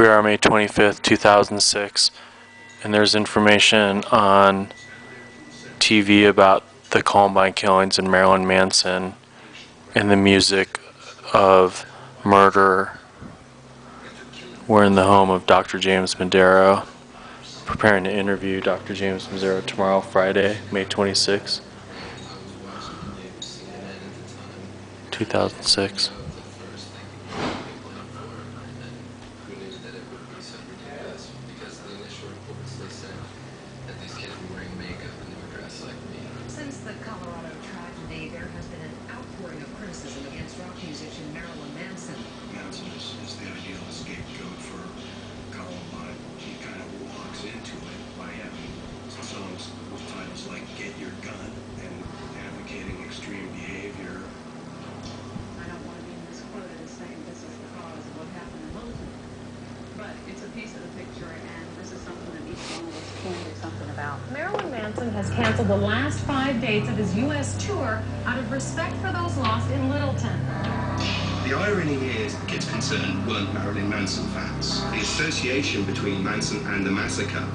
We are May 25th, 2006, and there's information on TV about the Columbine killings and Marilyn Manson and the music of murder. We're in the home of Dr. James Madero, preparing to interview Dr. James Madero tomorrow, Friday, May 26th, 2006. Since the Colorado tragedy, there has been an outpouring of criticism against rock musician Marilyn Manson. Manson is the ideal scapegoat for Columbine. He kind of walks into it by having songs with titles like Get Your Gun and advocating extreme behavior. I don't want to be misquoted as saying this is the cause of what happened in Milton, but it's a piece of the picture, and this is something that each one of us can do something about. Marilyn Manson has canceled the last 5 dates of his U.S. tour out of respect for those lost in Littleton. The irony is the kids concerned weren't Marilyn Manson fans. The association between Manson and the massacre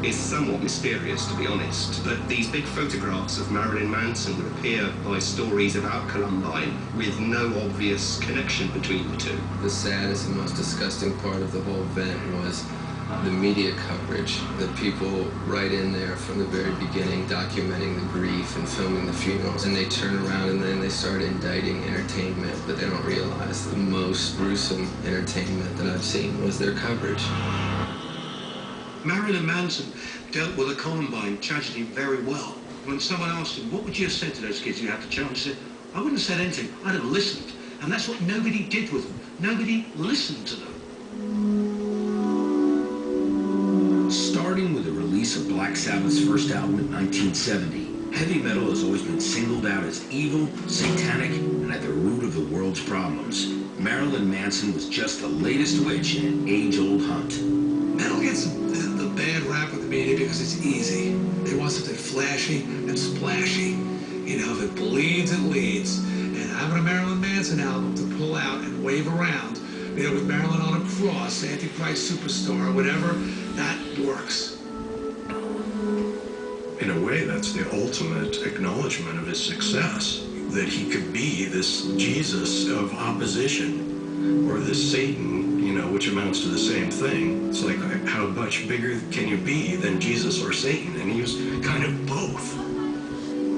is somewhat mysterious, to be honest, but these big photographs of Marilyn Manson would appear by stories about Columbine with no obvious connection between the two. The saddest and most disgusting part of the whole event was the media coverage, that people right in there from the very beginning documenting the grief and filming the funerals, and they turn around and then they start indicting entertainment, but they don't realize the most gruesome entertainment that I've seen was their coverage. Marilyn Manson dealt with the Columbine tragedy very well. When someone asked him, what would you have said to those kids you had to challenge? He said, I wouldn't have said anything, I'd have listened. And that's what nobody did with them. Nobody listened to them. Starting with the release of Black Sabbath's first album in 1970, heavy metal has always been singled out as evil, satanic, and at the root of the world's problems. Marilyn Manson was just the latest witch in an age-old hunt. Metal gets the bad rap with the media because it's easy. They want something flashy and splashy. You know, if it bleeds, it leads. And having a Marilyn Manson album to pull out and wave around, you know, with Marilyn on a cross, Antichrist Superstar, whatever, that works. In a way, that's the ultimate acknowledgement of his success, that he could be this Jesus of opposition, or this Satan, you know, which amounts to the same thing. It's like, how much bigger can you be than Jesus or Satan? And he was kind of both.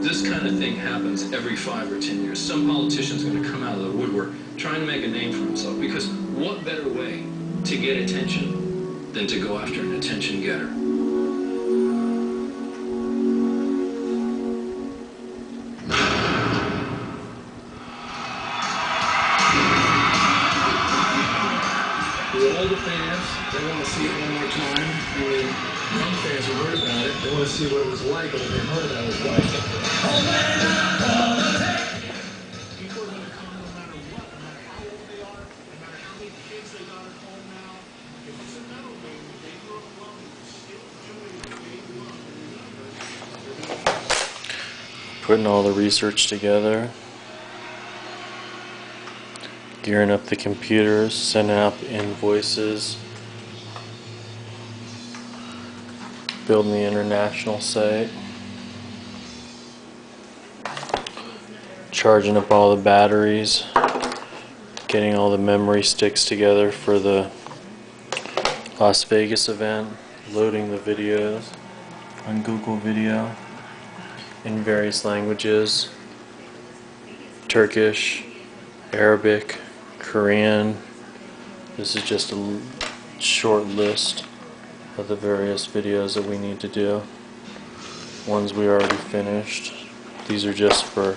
This kind of thing happens every 5 or 10 years. Some politician's going to come out of the woodwork trying to make a name for himself, because what better way to get attention than to go after an attention getter? All the fans, they want to see it one more time. I mean, some fans are worried about it. They want to see what it was like, or what they heard about it was like. People are going to come no matter what, no matter how old they are, no matter how many kids they got at home now. If it's a metal band, they grew up loving, still doing what they love. Putting all the research together, gearing up the computers, sending out the invoices, building the international site, charging up all the batteries, getting all the memory sticks together for the Las Vegas event, loading the videos on Google Video in various languages: Turkish, Arabic, Korean. This is just a short list of the various videos that we need to do. Ones we already finished. These are just for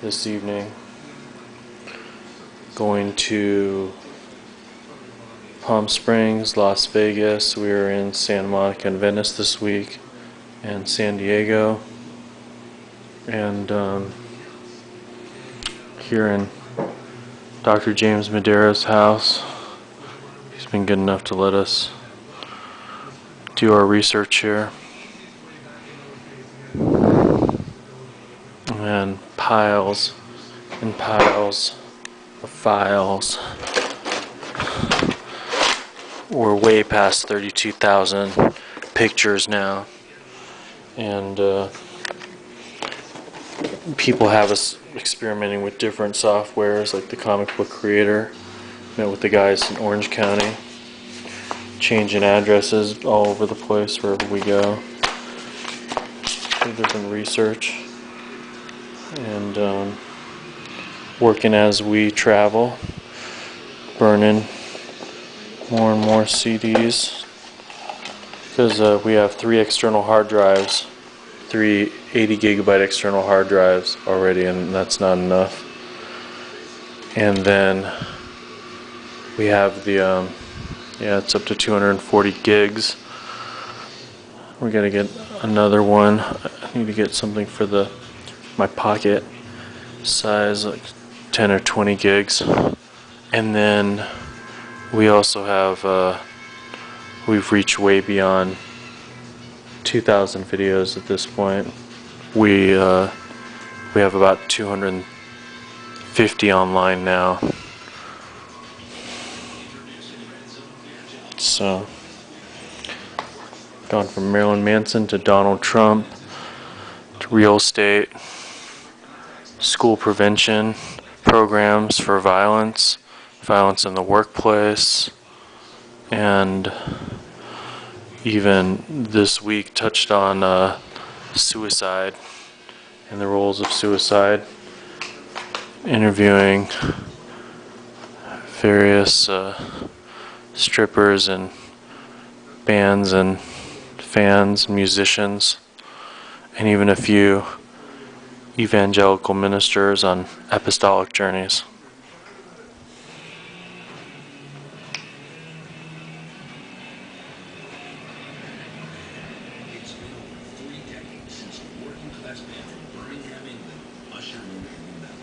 this evening. Going to Palm Springs, Las Vegas. We were in Santa Monica and Venice this week, and San Diego, and here in Dr. James Madero's house. He's been good enough to let us do our research here. And piles and piles of files. we're way past 32,000 pictures now, and people have us experimenting with different softwares, like the Comic Book Creator. Met with the guys in Orange County, changing addresses all over the place wherever we go. Do different research, and working as we travel, burning more and more CDs, because we have 3 external hard drives, 3 80 gigabyte external hard drives already, and that's not enough. And then we have the it's up to 240 gigs. We're gonna get another one. I need to get something for my pocket size, like 10 or 20 gigs. And then we also have we've reached way beyond 2,000 videos at this point. We have about 250 online now. So, gone from Marilyn Manson to Donald Trump to real estate, school prevention programs for violence in the workplace, and even this week touched on suicide and the roles of suicide, interviewing various strippers and bands and fans, musicians, and even a few evangelical ministers on apostolic journeys. It's been over 3 decades since a working-class man from Birmingham, England, ushered in heavy metal.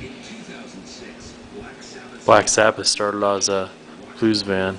In 2006, Black Sabbath Started out as a blues band.